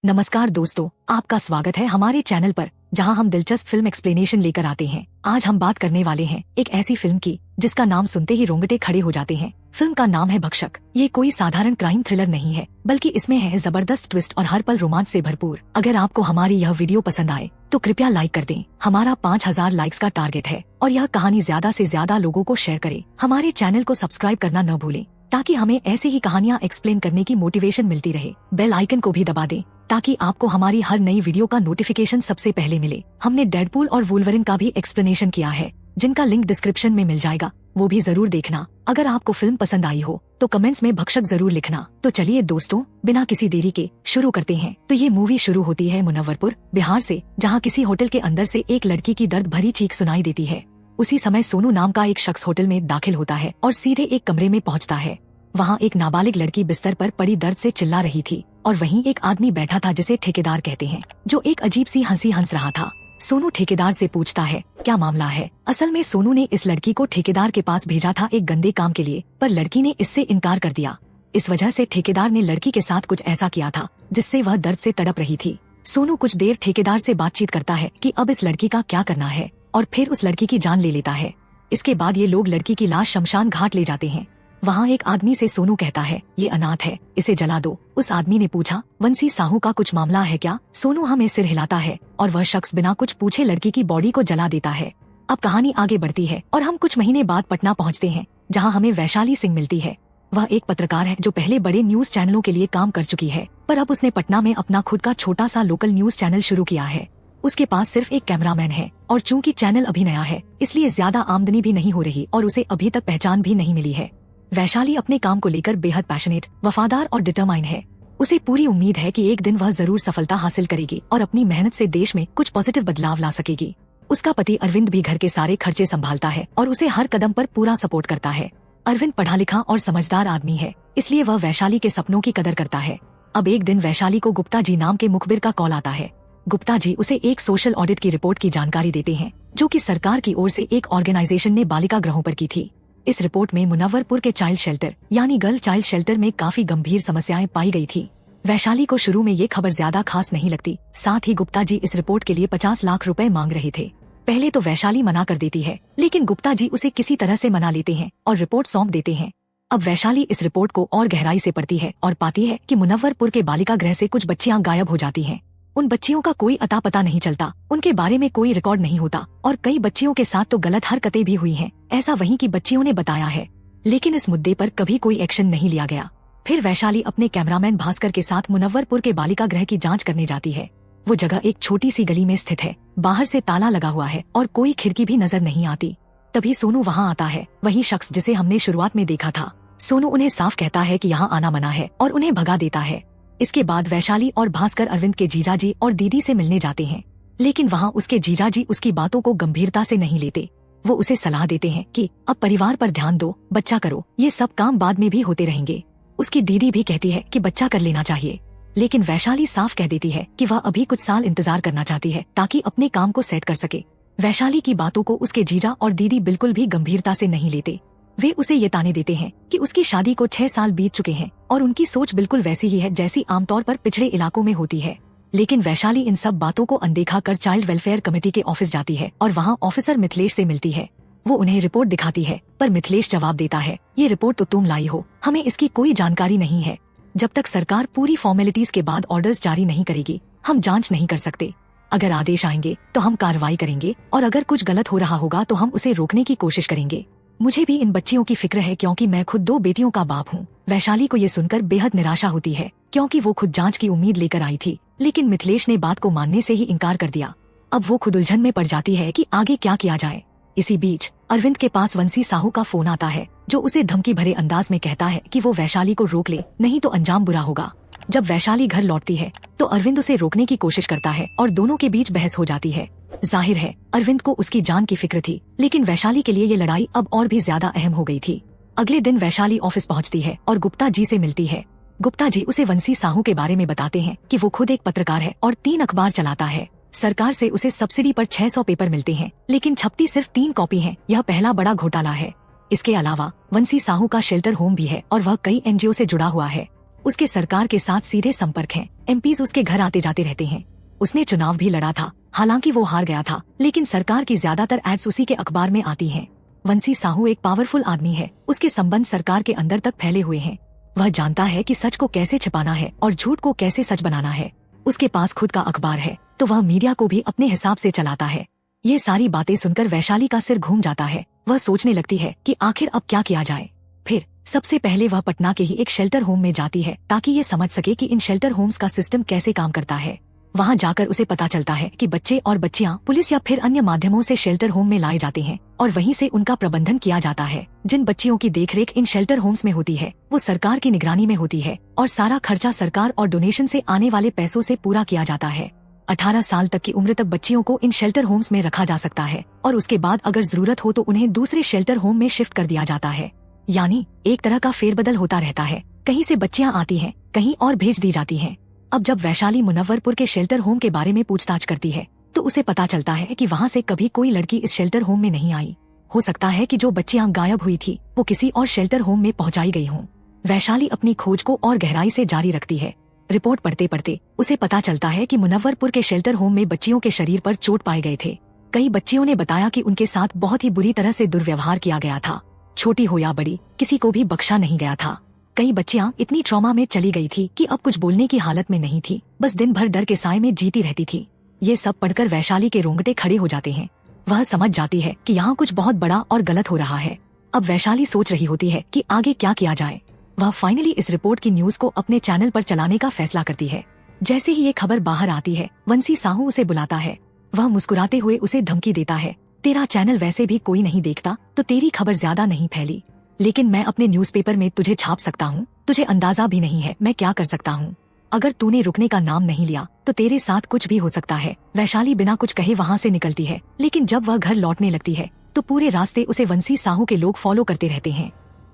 नमस्कार दोस्तों, आपका स्वागत है हमारे चैनल पर जहां हम दिलचस्प फिल्म एक्सप्लेनेशन लेकर आते हैं। आज हम बात करने वाले हैं एक ऐसी फिल्म की जिसका नाम सुनते ही रोंगटे खड़े हो जाते हैं। फिल्म का नाम है भक्षक। ये कोई साधारण क्राइम थ्रिलर नहीं है, बल्कि इसमें है जबरदस्त ट्विस्ट और हर पल रोमांच से भरपूर। अगर आपको हमारी यह वीडियो पसंद आए तो कृपया लाइक कर दें। हमारा 5000 लाइक्स का टारगेट है और यह कहानी ज्यादा से ज्यादा लोगों को शेयर करें। हमारे चैनल को सब्सक्राइब करना न भूलें ताकि हमें ऐसे ही कहानियाँ एक्सप्लेन करने की मोटिवेशन मिलती रहे। बेल आइकन को भी दबा दें ताकि आपको हमारी हर नई वीडियो का नोटिफिकेशन सबसे पहले मिले। हमने डेडपूल और वुल्वरिन का भी एक्सप्लेनेशन किया है, जिनका लिंक डिस्क्रिप्शन में मिल जाएगा, वो भी जरूर देखना। अगर आपको फिल्म पसंद आई हो तो कमेंट्स में भक्षक जरूर लिखना। तो चलिए दोस्तों, बिना किसी देरी के शुरू करते हैं। तो ये मूवी शुरू होती है मुनव्वरपुर बिहार से, जहाँ किसी होटल के अंदर से एक लड़की की दर्द भरी चीख सुनाई देती है। उसी समय सोनू नाम का एक शख्स होटल में दाखिल होता है और सीधे एक कमरे में पहुँचता है। वहाँ एक नाबालिग लड़की बिस्तर पर पड़ी दर्द से चिल्ला रही थी और वहीं एक आदमी बैठा था जिसे ठेकेदार कहते हैं, जो एक अजीब सी हंसी हंस रहा था। सोनू ठेकेदार से पूछता है, क्या मामला है? असल में सोनू ने इस लड़की को ठेकेदार के पास भेजा था एक गंदे काम के लिए, पर लड़की ने इससे इनकार कर दिया। इस वजह से ठेकेदार ने लड़की के साथ कुछ ऐसा किया था जिससे वह दर्द से तड़प रही थी। सोनू कुछ देर ठेकेदार से बातचीत करता है कि अब इस लड़की का क्या करना है और फिर उस लड़की की जान ले लेता है। इसके बाद ये लोग लड़की की लाश शमशान घाट ले जाते हैं। वहाँ एक आदमी से सोनू कहता है, ये अनाथ है, इसे जला दो। उस आदमी ने पूछा, वंशी साहू का कुछ मामला है क्या? सोनू हमें सिर हिलाता है और वह शख्स बिना कुछ पूछे लड़की की बॉडी को जला देता है। अब कहानी आगे बढ़ती है और हम कुछ महीने बाद पटना पहुँचते हैं, जहाँ हमें वैशाली सिंह मिलती है। वह एक पत्रकार है जो पहले बड़े न्यूज चैनलों के लिए काम कर चुकी है, पर अब उसने पटना में अपना खुद का छोटा सा लोकल न्यूज चैनल शुरू किया है। उसके पास सिर्फ एक कैमरामैन है और चूंकि चैनल अभी नया है, इसलिए ज्यादा आमदनी भी नहीं हो रही और उसे अभी तक पहचान भी नहीं मिली है। वैशाली अपने काम को लेकर बेहद पैशनेट, वफादार और डिटरमाइंड है। उसे पूरी उम्मीद है कि एक दिन वह जरूर सफलता हासिल करेगी और अपनी मेहनत से देश में कुछ पॉजिटिव बदलाव ला सकेगी। उसका पति अरविंद भी घर के सारे खर्चे संभालता है और उसे हर कदम पर पूरा सपोर्ट करता है। अरविंद पढ़ा लिखा और समझदार आदमी है, इसलिए वह वैशाली के सपनों की कदर करता है। अब एक दिन वैशाली को गुप्ता जी नाम के मुखबिर का कॉल आता है। गुप्ता जी उसे एक सोशल ऑडिट की रिपोर्ट की जानकारी देते हैं, जो कि सरकार की ओर से एक ऑर्गेनाइजेशन ने बालिका गृहों पर की थी। इस रिपोर्ट में मुनव्वरपुर के चाइल्ड शेल्टर यानी गर्ल चाइल्ड शेल्टर में काफी गंभीर समस्याएं पाई गई थी। वैशाली को शुरू में ये खबर ज्यादा खास नहीं लगती। साथ ही गुप्ता जी इस रिपोर्ट के लिए 50 लाख रुपए मांग रहे थे। पहले तो वैशाली मना कर देती है, लेकिन गुप्ता जी उसे किसी तरह से मना लेते हैं और रिपोर्ट सौंप देते हैं। अब वैशाली इस रिपोर्ट को और गहराई से पढ़ती है और पाती है कि मुनव्वरपुर के बालिका गृह से कुछ बच्चियां गायब हो जाती हैं। उन बच्चियों का कोई अता पता नहीं चलता, उनके बारे में कोई रिकॉर्ड नहीं होता और कई बच्चियों के साथ तो गलत हरकतें भी हुई हैं, ऐसा वहीं की बच्चियों ने बताया है। लेकिन इस मुद्दे पर कभी कोई एक्शन नहीं लिया गया। फिर वैशाली अपने कैमरामैन भास्कर के साथ मुनव्वरपुर के बालिका गृह की जांच करने जाती है। वो जगह एक छोटी सी गली में स्थित है, बाहर से ताला लगा हुआ है और कोई खिड़की भी नजर नहीं आती। तभी सोनू वहाँ आता है, वही शख्स जिसे हमने शुरुआत में देखा था। सोनू उन्हें साफ कहता है कि यहाँ आना मना है और उन्हें भगा देता है। इसके बाद वैशाली और भास्कर अरविंद के जीजाजी और दीदी से मिलने जाते हैं, लेकिन वहाँ उसके जीजाजी उसकी बातों को गंभीरता से नहीं लेते। वो उसे सलाह देते हैं कि अब परिवार पर ध्यान दो, बच्चा करो, ये सब काम बाद में भी होते रहेंगे। उसकी दीदी भी कहती है कि बच्चा कर लेना चाहिए, लेकिन वैशाली साफ कह देती है कि वह अभी कुछ साल इंतजार करना चाहती है ताकि अपने काम को सेट कर सके। वैशाली की बातों को उसके जीजा और दीदी बिल्कुल भी गंभीरता से नहीं लेते। वे उसे ये ताने देते हैं कि उसकी शादी को 6 साल बीत चुके हैं और उनकी सोच बिल्कुल वैसी ही है जैसी आमतौर पर पिछड़े इलाकों में होती है। लेकिन वैशाली इन सब बातों को अनदेखा कर चाइल्ड वेलफेयर कमेटी के ऑफिस जाती है और वहाँ ऑफिसर मिथिलेश से मिलती है। वो उन्हें रिपोर्ट दिखाती है, पर मिथिलेश जवाब देता है, ये रिपोर्ट तो तुम लाई हो, हमें इसकी कोई जानकारी नहीं है। जब तक सरकार पूरी फॉर्मेलिटीज के बाद ऑर्डर्स जारी नहीं करेगी, हम जांच नहीं कर सकते। अगर आदेश आएंगे तो हम कार्रवाई करेंगे और अगर कुछ गलत हो रहा होगा तो हम उसे रोकने की कोशिश करेंगे। मुझे भी इन बच्चियों की फिक्र है क्योंकि मैं खुद 2 बेटियों का बाप हूँ। वैशाली को ये सुनकर बेहद निराशा होती है क्योंकि वो खुद जांच की उम्मीद लेकर आई थी, लेकिन मिथिलेश ने बात को मानने से ही इनकार कर दिया। अब वो खुद उलझन में पड़ जाती है कि आगे क्या किया जाए। इसी बीच अरविंद के पास वंशी साहू का फोन आता है, जो उसे धमकी भरे अंदाज में कहता है कि वो वैशाली को रोक ले, नहीं तो अंजाम बुरा होगा। जब वैशाली घर लौटती है तो अरविंद उसे रोकने की कोशिश करता है और दोनों के बीच बहस हो जाती है। जाहिर है अरविंद को उसकी जान की फिक्र थी, लेकिन वैशाली के लिए ये लड़ाई अब और भी ज्यादा अहम हो गई थी। अगले दिन वैशाली ऑफिस पहुंचती है और गुप्ता जी से मिलती है। गुप्ता जी उसे वंशी साहू के बारे में बताते हैं कि वो खुद एक पत्रकार है और 3 अखबार चलाता है। सरकार से उसे सब्सिडी पर 600 पेपर मिलते हैं, लेकिन छपती सिर्फ 3 कॉपी है। यह पहला बड़ा घोटाला है। इसके अलावा वंशी साहू का शेल्टर होम भी है और वह कई NGO से जुड़ा हुआ है। उसके सरकार के साथ सीधे संपर्क हैं। एमपीज उसके घर आते जाते रहते हैं। उसने चुनाव भी लड़ा था, हालांकि वो हार गया था, लेकिन सरकार की ज्यादातर एड्स उसी के अखबार में आती हैं। वंशी साहू एक पावरफुल आदमी है। उसके संबंध सरकार के अंदर तक फैले हुए हैं। वह जानता है कि सच को कैसे छिपाना है और झूठ को कैसे सच बनाना है। उसके पास खुद का अखबार है, तो वह मीडिया को भी अपने हिसाब से चलाता है। ये सारी बातें सुनकर वैशाली का सिर घूम जाता है। वह सोचने लगती है कि आखिर अब क्या किया जाए। फिर सबसे पहले वह पटना के ही एक शेल्टर होम में जाती है, ताकि ये समझ सके कि इन शेल्टर होम्स का सिस्टम कैसे काम करता है। वहाँ जाकर उसे पता चलता है कि बच्चे और बच्चियाँ पुलिस या फिर अन्य माध्यमों से शेल्टर होम में लाए जाते हैं और वहीं से उनका प्रबंधन किया जाता है। जिन बच्चियों की देखरेख इन शेल्टर होम्स में होती है, वो सरकार की निगरानी में होती है और सारा खर्चा सरकार और डोनेशन से आने वाले पैसों से पूरा किया जाता है। 18 साल तक की उम्र तक बच्चियों को इन शेल्टर होम्स में रखा जा सकता है और उसके बाद अगर जरूरत हो तो उन्हें दूसरे शेल्टर होम में शिफ्ट कर दिया जाता है। यानी एक तरह का फेरबदल होता रहता है। कहीं से बच्चियां आती हैं, कहीं और भेज दी जाती हैं। अब जब वैशाली मुनव्वरपुर के शेल्टर होम के बारे में पूछताछ करती है, तो उसे पता चलता है कि वहाँ से कभी कोई लड़की इस शेल्टर होम में नहीं आई। हो सकता है कि जो बच्चियां गायब हुई थी, वो किसी और शेल्टर होम में पहुंचाई गई हों। वैशाली अपनी खोज को और गहराई से जारी रखती है। रिपोर्ट पढ़ते पढ़ते उसे पता चलता है कि मुनव्वरपुर के शेल्टर होम में बच्चियों के शरीर पर चोट पाए गए थे। कई बच्चियों ने बताया कि उनके साथ बहुत ही बुरी तरह से दुर्व्यवहार किया गया था। छोटी हो या बड़ी, किसी को भी बख्शा नहीं गया था। कई बच्चियां इतनी ट्रॉमा में चली गई थी कि अब कुछ बोलने की हालत में नहीं थी, बस दिन भर डर के साए में जीती रहती थी। ये सब पढ़कर वैशाली के रोंगटे खड़े हो जाते हैं। वह समझ जाती है कि यहाँ कुछ बहुत बड़ा और गलत हो रहा है। अब वैशाली सोच रही होती है कि आगे क्या किया जाए। वह फाइनली इस रिपोर्ट की न्यूज को अपने चैनल पर चलाने का फैसला करती है। जैसे ही ये खबर बाहर आती है, वंशी साहू उसे बुलाता है। वह मुस्कुराते हुए उसे धमकी देता है, तेरा चैनल वैसे भी कोई नहीं देखता, तो तेरी खबर ज्यादा नहीं फैली, लेकिन मैं अपने न्यूज़पेपर में तुझे छाप सकता हूँ। तुझे अंदाजा भी नहीं है मैं क्या कर सकता हूँ। अगर तूने रुकने का नाम नहीं लिया तो तेरे साथ कुछ भी हो सकता है। वैशाली बिना कुछ कहे वहाँ से निकलती है, लेकिन जब वह घर लौटने लगती है तो पूरे रास्ते उसे वंशी साहू के लोग फॉलो करते रहते हैं।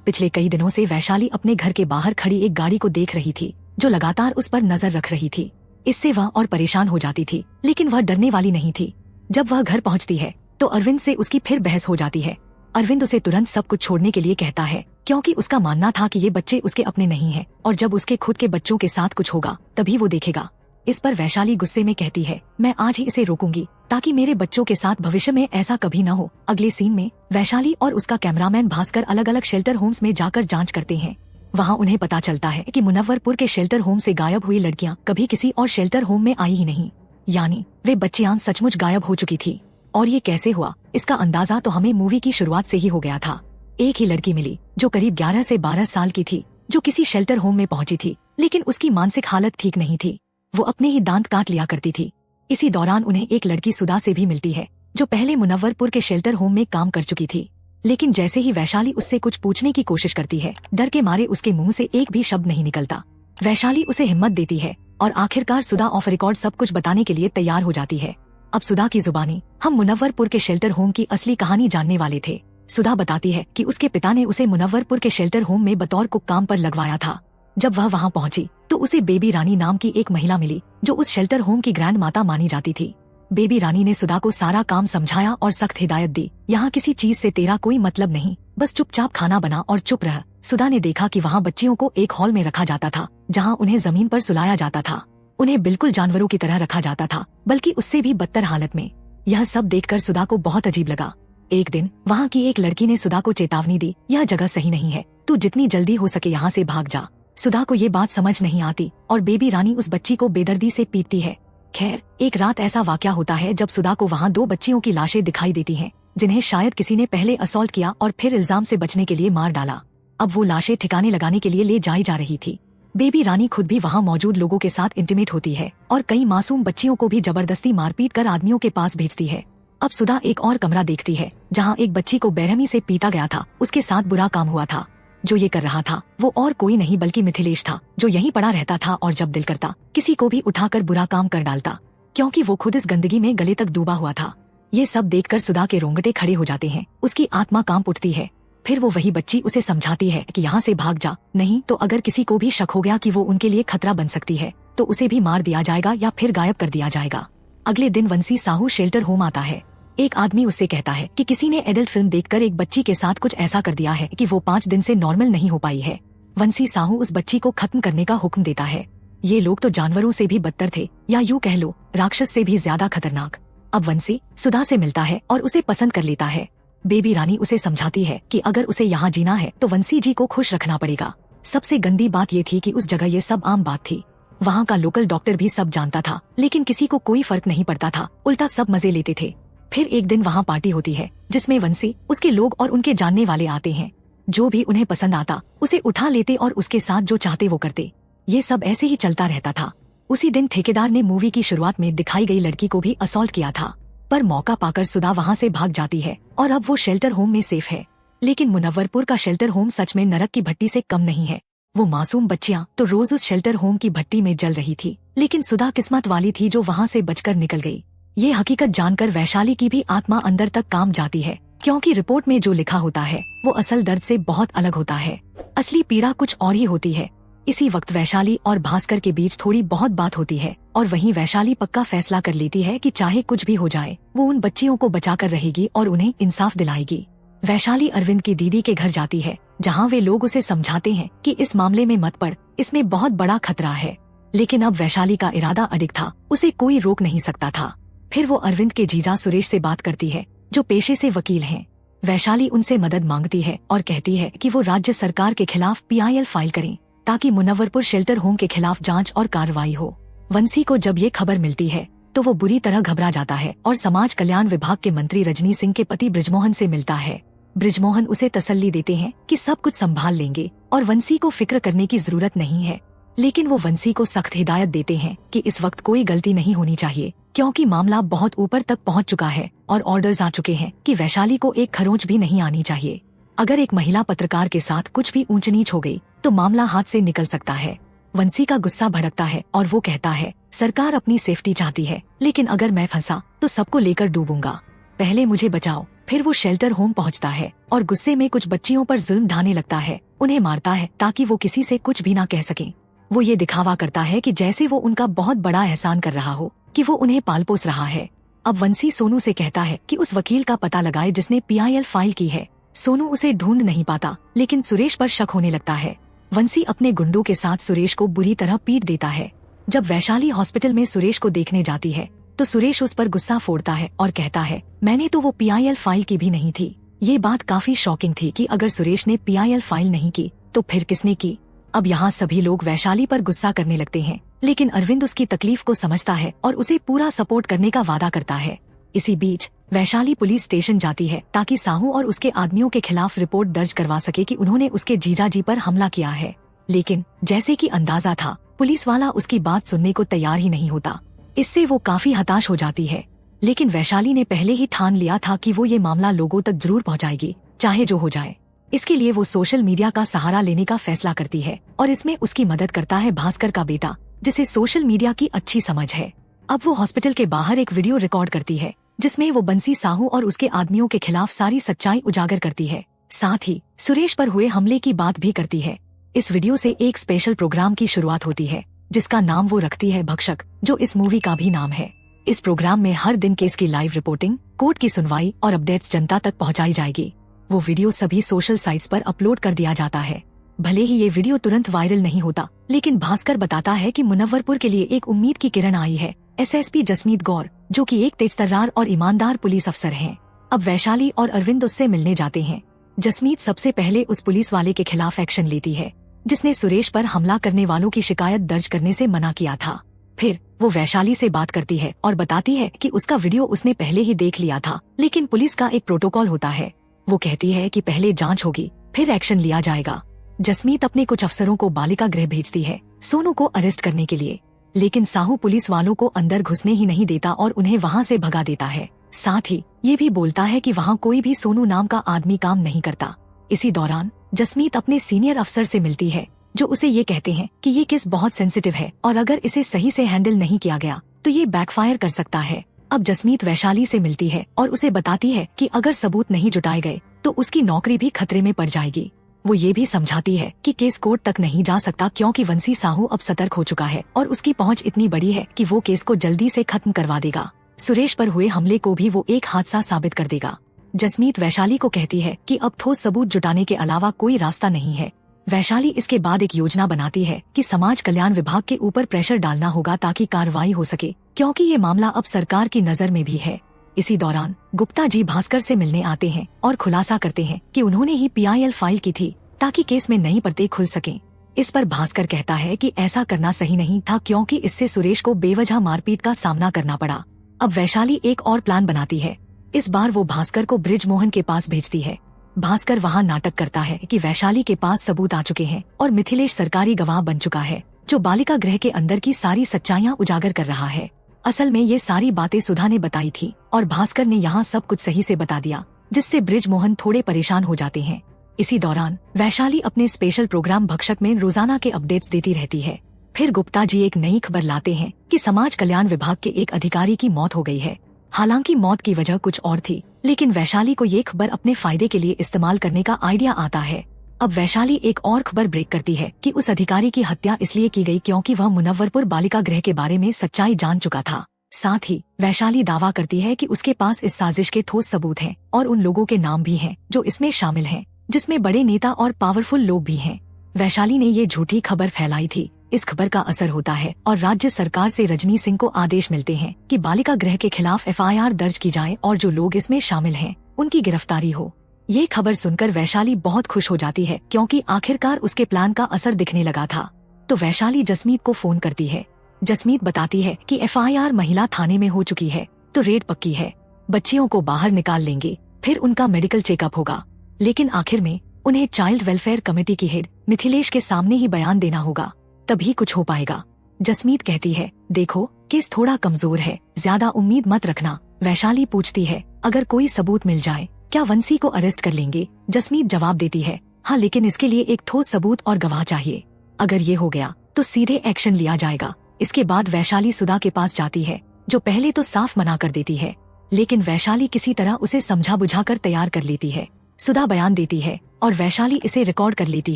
पिछले कई दिनों से वैशाली अपने घर के बाहर खड़ी एक गाड़ी को देख रही थी, जो लगातार उस पर नजर रख रही थी। इससे वह और परेशान हो जाती थी, लेकिन वह डरने वाली नहीं थी। जब वह घर पहुँचती है तो अरविंद से उसकी फिर बहस हो जाती है। अरविंद उसे तुरंत सब कुछ छोड़ने के लिए कहता है, क्योंकि उसका मानना था कि ये बच्चे उसके अपने नहीं हैं और जब उसके खुद के बच्चों के साथ कुछ होगा तभी वो देखेगा। इस पर वैशाली गुस्से में कहती है, मैं आज ही इसे रोकूंगी ताकि मेरे बच्चों के साथ भविष्य में ऐसा कभी न हो। अगले सीन में वैशाली और उसका कैमरामैन भास्कर अलग अलग शेल्टर होम्स में जाकर जांच करते हैं। वहाँ उन्हें पता चलता है कि मुनव्वरपुर के शेल्टर होम से गायब हुई लड़कियाँ कभी किसी और शेल्टर होम में आई ही नहीं, यानी वे बच्चियां सचमुच गायब हो चुकी थी। और ये कैसे हुआ, इसका अंदाजा तो हमें मूवी की शुरुआत से ही हो गया था। एक ही लड़की मिली जो करीब 11 से 12 साल की थी, जो किसी शेल्टर होम में पहुंची थी, लेकिन उसकी मानसिक हालत ठीक नहीं थी। वो अपने ही दांत काट लिया करती थी। इसी दौरान उन्हें एक लड़की सुधा से भी मिलती है, जो पहले मुनव्वरपुर के शेल्टर होम में काम कर चुकी थी। लेकिन जैसे ही वैशाली उससे कुछ पूछने की कोशिश करती है, डर के मारे उसके मुंह से एक भी शब्द नहीं निकलता। वैशाली उसे हिम्मत देती है और आखिरकार सुधा ऑफ रिकॉर्ड सब कुछ बताने के लिए तैयार हो जाती है। अब सुधा की जुबानी हम मुनव्वरपुर के शेल्टर होम की असली कहानी जानने वाले थे। सुधा बताती है कि उसके पिता ने उसे मुनव्वरपुर के शेल्टर होम में बतौर कुक काम पर लगवाया था। जब वह वहां पहुंची तो उसे बेबी रानी नाम की एक महिला मिली, जो उस शेल्टर होम की ग्रैंड माता मानी जाती थी। बेबी रानी ने सुधा को सारा काम समझाया और सख्त हिदायत दी, यहाँ किसी चीज से तेरा कोई मतलब नहीं, बस चुपचाप खाना बना और चुप रह। सुधा ने देखा कि वहाँ बच्चियों को एक हॉल में रखा जाता था, जहाँ उन्हें जमीन पर सुलाया जाता था। उन्हें बिल्कुल जानवरों की तरह रखा जाता था, बल्कि उससे भी बदतर हालत में। यह सब देखकर सुधा को बहुत अजीब लगा। एक दिन वहाँ की एक लड़की ने सुधा को चेतावनी दी, यह जगह सही नहीं है, तू जितनी जल्दी हो सके यहाँ से भाग जा। सुधा को ये बात समझ नहीं आती और बेबी रानी उस बच्ची को बेदर्दी से पीटती है। खैर, एक रात ऐसा वाकया होता है जब सुधा को वहाँ 2 बच्चियों की लाशें दिखाई देती हैं, जिन्हें शायद किसी ने पहले असॉल्ट किया और फिर इल्जाम से बचने के लिए मार डाला। अब वो लाशें ठिकाने लगाने के लिए ले जाई जा रही थी। बेबी रानी खुद भी वहाँ मौजूद लोगों के साथ इंटीमेट होती है और कई मासूम बच्चियों को भी जबरदस्ती मारपीट कर आदमियों के पास भेजती है। अब सुधा एक और कमरा देखती है, जहाँ एक बच्ची को बेरहमी से पीटा गया था, उसके साथ बुरा काम हुआ था। जो ये कर रहा था वो और कोई नहीं बल्कि मिथिलेश था, जो यहीं पड़ा रहता था और जब दिल करता किसी को भी उठाकर बुरा काम कर डालता, क्योंकि वो खुद इस गंदगी में गले तक डूबा हुआ था। ये सब देखकर सुधा के रोंगटे खड़े हो जाते हैं, उसकी आत्मा कांप उठती है। फिर वो वही बच्ची उसे समझाती है कि यहाँ से भाग जा, नहीं तो अगर किसी को भी शक हो गया कि वो उनके लिए खतरा बन सकती है तो उसे भी मार दिया जाएगा या फिर गायब कर दिया जाएगा। अगले दिन वंशी साहू शेल्टर होम आता है। एक आदमी उससे कहता है कि किसी ने एडल्ट फिल्म देखकर एक बच्ची के साथ कुछ ऐसा कर दिया है कि वो 5 दिन से नॉर्मल नहीं हो पाई है। वंशी साहू उस बच्ची को खत्म करने का हुक्म देता है। ये लोग तो जानवरों से भी बदतर थे, या यूँ कह लो राक्षस से भी ज्यादा खतरनाक। अब वंशी सुधा से मिलता है और उसे पसंद कर लेता है। बेबी रानी उसे समझाती है कि अगर उसे यहाँ जीना है तो वंशी जी को खुश रखना पड़ेगा। सबसे गंदी बात ये थी कि उस जगह ये सब आम बात थी। वहाँ का लोकल डॉक्टर भी सब जानता था, लेकिन किसी को कोई फर्क नहीं पड़ता था, उल्टा सब मजे लेते थे। फिर एक दिन वहाँ पार्टी होती है जिसमें वंशी, उसके लोग और उनके जानने वाले आते हैं। जो भी उन्हें पसंद आता उसे उठा लेते और उसके साथ जो चाहते वो करते। ये सब ऐसे ही चलता रहता था। उसी दिन ठेकेदार ने मूवी की शुरुआत में दिखाई गई लड़की को भी असॉल्ट किया था, पर मौका पाकर सुधा वहाँ से भाग जाती है और अब वो शेल्टर होम में सेफ है। लेकिन मुनव्वरपुर का शेल्टर होम सच में नरक की भट्टी से कम नहीं है। वो मासूम बच्चियां तो रोज उस शेल्टर होम की भट्टी में जल रही थी, लेकिन सुधा किस्मत वाली थी जो वहाँ से बचकर निकल गई। ये हकीकत जानकर वैशाली की भी आत्मा अंदर तक काम जाती है, क्योंकि रिपोर्ट में जो लिखा होता है वो असल दर्द से बहुत अलग होता है। असली पीड़ा कुछ और ही होती है। इसी वक्त वैशाली और भास्कर के बीच थोड़ी बहुत बात होती है और वहीं वैशाली पक्का फैसला कर लेती है कि चाहे कुछ भी हो जाए वो उन बच्चियों को बचाकर रहेगी और उन्हें इंसाफ दिलाएगी। वैशाली अरविंद की दीदी के घर जाती है, जहाँ वे लोग उसे समझाते हैं कि इस मामले में मत पड़, इसमें बहुत बड़ा खतरा है। लेकिन अब वैशाली का इरादा अडिग था, उसे कोई रोक नहीं सकता था। फिर वो अरविंद के जीजा सुरेश से बात करती है, जो पेशे से वकील हैं। वैशाली उनसे मदद मांगती है और कहती है कि वो राज्य सरकार के खिलाफ PIL फाइल करें, ताकि मुनव्वरपुर शेल्टर होम के खिलाफ जांच और कार्रवाई हो। वंशी को जब ये खबर मिलती है तो वो बुरी तरह घबरा जाता है और समाज कल्याण विभाग के मंत्री रजनी सिंह के पति बृजमोहन से मिलता है। बृजमोहन उसे तसल्ली देते हैं कि सब कुछ संभाल लेंगे और वंशी को फिक्र करने की जरूरत नहीं है। लेकिन वो वंशी को सख्त हिदायत देते हैं कि इस वक्त कोई गलती नहीं होनी चाहिए, क्योंकि मामला बहुत ऊपर तक पहुंच चुका है और ऑर्डर्स आ चुके हैं कि वैशाली को एक खरोंच भी नहीं आनी चाहिए। अगर एक महिला पत्रकार के साथ कुछ भी ऊंच नीच हो गई तो मामला हाथ से निकल सकता है। वंशी का गुस्सा भड़कता है और वो कहता है, सरकार अपनी सेफ्टी चाहती है, लेकिन अगर मैं फंसा तो सबको लेकर डूबूंगा, पहले मुझे बचाओ। फिर वो शेल्टर होम पहुंचता है और गुस्से में कुछ बच्चियों पर जुल्म ढाने लगता है, उन्हें मारता है ताकि वो किसी से कुछ भी ना कह सकें। वो ये दिखावा करता है कि जैसे वो उनका बहुत बड़ा एहसान कर रहा हो, कि वो उन्हें पाल पोस रहा है। अब वंशी सोनू से कहता है कि उस वकील का पता लगाए जिसने PIL फाइल की है। सोनू उसे ढूंढ नहीं पाता, लेकिन सुरेश पर शक होने लगता है। वंशी अपने गुंडों के साथ सुरेश को बुरी तरह पीट देता है। जब वैशाली हॉस्पिटल में सुरेश को देखने जाती है तो सुरेश उस पर गुस्सा फोड़ता है और कहता है, मैंने तो वो PIL फाइल की भी नहीं थी। ये बात काफी शॉकिंग थी कि अगर सुरेश ने PIL फाइल नहीं की तो फिर किसने की। अब यहाँ सभी लोग वैशाली पर गुस्सा करने लगते हैं, लेकिन अरविंद उसकी तकलीफ को समझता है और उसे पूरा सपोर्ट करने का वादा करता है। इसी बीच वैशाली पुलिस स्टेशन जाती है ताकि साहू और उसके आदमियों के खिलाफ रिपोर्ट दर्ज करवा सके कि उन्होंने उसके जीजा जी पर हमला किया है। लेकिन जैसे कि अंदाजा था, पुलिस वाला उसकी बात सुनने को तैयार ही नहीं होता। इससे वो काफी हताश हो जाती है। लेकिन वैशाली ने पहले ही ठान लिया था कि वो ये मामला लोगों तक जरूर पहुंचाएगी, चाहे जो हो जाए। इसके लिए वो सोशल मीडिया का सहारा लेने का फैसला करती है और इसमें उसकी मदद करता है भास्कर का बेटा, जिसे सोशल मीडिया की अच्छी समझ है। अब वो हॉस्पिटल के बाहर एक वीडियो रिकॉर्ड करती है जिसमें वो बंसी साहू और उसके आदमियों के खिलाफ सारी सच्चाई उजागर करती है। साथ ही सुरेश पर हुए हमले की बात भी करती है। इस वीडियो से एक स्पेशल प्रोग्राम की शुरुआत होती है जिसका नाम वो रखती है भक्षक, जो इस मूवी का भी नाम है। इस प्रोग्राम में हर दिन केस की लाइव रिपोर्टिंग, कोर्ट की सुनवाई और अपडेट्स जनता तक पहुंचाई जाएगी। वो वीडियो सभी सोशल साइट्स पर अपलोड कर दिया जाता है। भले ही ये वीडियो तुरंत वायरल नहीं होता, लेकिन भास्कर बताता है कि मुनव्वरपुर के लिए एक उम्मीद की किरण आई है। SSP जसमीत गौर, जो कि एक तेजतर्रार और ईमानदार पुलिस अफसर हैं, अब वैशाली और अरविंद उससे मिलने जाते हैं। जसमीत सबसे पहले उस पुलिस वाले के खिलाफ एक्शन लेती है जिसने सुरेश पर हमला करने वालों की शिकायत दर्ज करने से मना किया था। फिर वो वैशाली से बात करती है और बताती है कि उसका वीडियो उसने पहले ही देख लिया था, लेकिन पुलिस का एक प्रोटोकॉल होता है। वो कहती है कि पहले जांच होगी, फिर एक्शन लिया जाएगा। जसमीत अपने कुछ अफसरों को बालिका गृह भेजती है सोनू को अरेस्ट करने के लिए, लेकिन साहू पुलिस वालों को अंदर घुसने ही नहीं देता और उन्हें वहाँ से भगा देता है। साथ ही ये भी बोलता है कि वहाँ कोई भी सोनू नाम का आदमी काम नहीं करता। इसी दौरान जसमीत अपने सीनियर अफसर से मिलती है, जो उसे ये कहते हैं कि ये केस बहुत सेंसिटिव है और अगर इसे सही से हैंडल नहीं किया गया तो ये बैकफायर कर सकता है। अब जसमीत वैशाली से मिलती है और उसे बताती है कि अगर सबूत नहीं जुटाए गए तो उसकी नौकरी भी खतरे में पड़ जाएगी। वो ये भी समझाती है कि केस कोर्ट तक नहीं जा सकता क्योंकि वंशी साहू अब सतर्क हो चुका है और उसकी पहुंच इतनी बड़ी है कि वो केस को जल्दी से खत्म करवा देगा। सुरेश पर हुए हमले को भी वो एक हादसा साबित कर देगा। जसमीत वैशाली को कहती है कि अब ठोस सबूत जुटाने के अलावा कोई रास्ता नहीं है। वैशाली इसके बाद एक योजना बनाती है कि समाज कल्याण विभाग के ऊपर प्रेशर डालना होगा ताकि कार्रवाई हो सके, क्योंकि ये मामला अब सरकार की नजर में भी है। इसी दौरान गुप्ता जी भास्कर से मिलने आते हैं और खुलासा करते हैं कि उन्होंने ही PIL फाइल की थी ताकि केस में नई परतें खुल सकें। इस पर भास्कर कहता है कि ऐसा करना सही नहीं था, क्योंकि इससे सुरेश को बेवजह मारपीट का सामना करना पड़ा। अब वैशाली एक और प्लान बनाती है। इस बार वो भास्कर को बृजमोहन के पास भेजती है। भास्कर वहाँ नाटक करता है कि वैशाली के पास सबूत आ चुके हैं और मिथिलेश सरकारी गवाह बन चुका है, जो बालिका गृह के अंदर की सारी सच्चाइयाँ उजागर कर रहा है। असल में ये सारी बातें सुधा ने बताई थी और भास्कर ने यहाँ सब कुछ सही से बता दिया, जिससे बृजमोहन थोड़े परेशान हो जाते हैं। इसी दौरान वैशाली अपने स्पेशल प्रोग्राम भक्षक में रोजाना के अपडेट्स देती रहती है। फिर गुप्ता जी एक नई खबर लाते हैं कि समाज कल्याण विभाग के एक अधिकारी की मौत हो गई है। हालांकि मौत की वजह कुछ और थी, लेकिन वैशाली को ये खबर अपने फायदे के लिए इस्तेमाल करने का आइडिया आता है। अब वैशाली एक और खबर ब्रेक करती है कि उस अधिकारी की हत्या इसलिए की गई क्योंकि वह मुनव्वरपुर बालिका गृह के बारे में सच्चाई जान चुका था। साथ ही वैशाली दावा करती है कि उसके पास इस साजिश के ठोस सबूत हैं और उन लोगों के नाम भी हैं जो इसमें शामिल हैं, जिसमें बड़े नेता और पावरफुल लोग भी हैं। वैशाली ने ये झूठी खबर फैलाई थी। इस खबर का असर होता है और राज्य सरकार से रजनी सिंह को आदेश मिलते हैं कि बालिका गृह के खिलाफ FIR दर्ज की जाए और जो लोग इसमें शामिल हैं उनकी गिरफ्तारी हो। ये खबर सुनकर वैशाली बहुत खुश हो जाती है, क्योंकि आखिरकार उसके प्लान का असर दिखने लगा था। तो वैशाली जसमीत को फोन करती है। जसमीत बताती है कि FIR महिला थाने में हो चुकी है, तो रेड पक्की है। बच्चियों को बाहर निकाल लेंगे, फिर उनका मेडिकल चेकअप होगा, लेकिन आखिर में उन्हें चाइल्ड वेलफेयर कमेटी की हेड मिथिलेश के सामने ही बयान देना होगा, तभी कुछ हो पाएगा। जसमीत कहती है, देखो केस थोड़ा कमजोर है, ज्यादा उम्मीद मत रखना। वैशाली पूछती है, अगर कोई सबूत मिल जाए क्या वंशी को अरेस्ट कर लेंगे? जसमीत जवाब देती है, हाँ, लेकिन इसके लिए एक ठोस सबूत और गवाह चाहिए। अगर ये हो गया तो सीधे एक्शन लिया जाएगा। इसके बाद वैशाली सुधा के पास जाती है, जो पहले तो साफ मना कर देती है, लेकिन वैशाली किसी तरह उसे समझा बुझाकर तैयार कर लेती है। सुधा बयान देती है और वैशाली इसे रिकॉर्ड कर लेती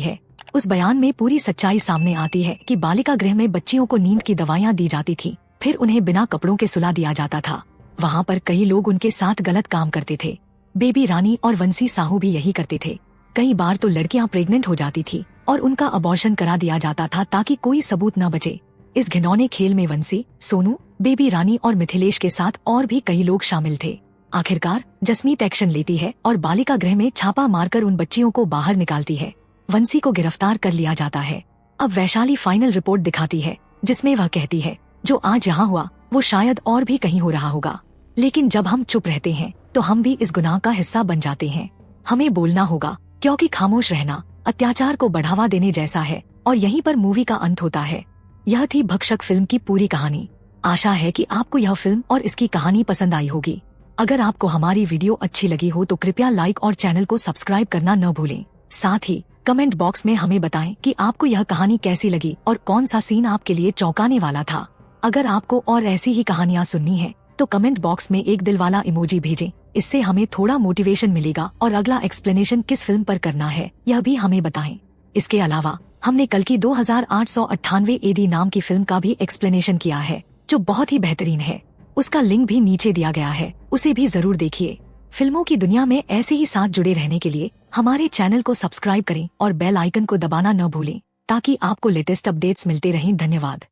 है। उस बयान में पूरी सच्चाई सामने आती है कि बालिका गृह में बच्चियों को नींद की दवाइयाँ दी जाती थी, फिर उन्हें बिना कपड़ों के सुला दिया जाता था। वहाँ पर कई लोग उनके साथ गलत काम करते थे। बेबी रानी और वंशी साहू भी यही करते थे। कई बार तो लड़कियाँ प्रेग्नेंट हो जाती थी और उनका अबॉर्शन करा दिया जाता था ताकि कोई सबूत न बचे। इस घिनौने खेल में वंशी, सोनू, बेबी रानी और मिथिलेश के साथ और भी कई लोग शामिल थे। आखिरकार जसमीत एक्शन लेती है और बालिका गृह में छापा मारकर उन बच्चियों को बाहर निकालती है। वंशी को गिरफ्तार कर लिया जाता है। अब वैशाली फाइनल रिपोर्ट दिखाती है, जिसमें वह कहती है, जो आज यहाँ हुआ वो शायद और भी कहीं हो रहा होगा, लेकिन जब हम चुप रहते हैं तो हम भी इस गुनाह का हिस्सा बन जाते हैं। हमें बोलना होगा, क्योंकि खामोश रहना अत्याचार को बढ़ावा देने जैसा है। और यहीं पर मूवी का अंत होता है। यह थी भक्षक फिल्म की पूरी कहानी। आशा है कि आपको यह फिल्म और इसकी कहानी पसंद आई होगी। अगर आपको हमारी वीडियो अच्छी लगी हो तो कृपया लाइक और चैनल को सब्सक्राइब करना न भूलें। साथ ही कमेंट बॉक्स में हमें बताएं कि आपको यह कहानी कैसी लगी और कौन सा सीन आपके लिए चौंकाने वाला था। अगर आपको और ऐसी ही कहानियाँ सुननी है तो कमेंट बॉक्स में एक दिल वाला इमोजी भेजें। इससे हमें थोड़ा मोटिवेशन मिलेगा और अगला एक्सप्लेनेशन किस फिल्म पर करना है यह भी हमें बताएं। इसके अलावा हमने कल की 2898 AD नाम की फिल्म का भी एक्सप्लेनेशन किया है, जो बहुत ही बेहतरीन है। उसका लिंक भी नीचे दिया गया है, उसे भी जरूर देखिए। फिल्मों की दुनिया में ऐसे ही साथ जुड़े रहने के लिए हमारे चैनल को सब्सक्राइब करें और बेल आइकन को दबाना न भूलें, ताकि आपको लेटेस्ट अपडेट्स मिलते रहें। धन्यवाद।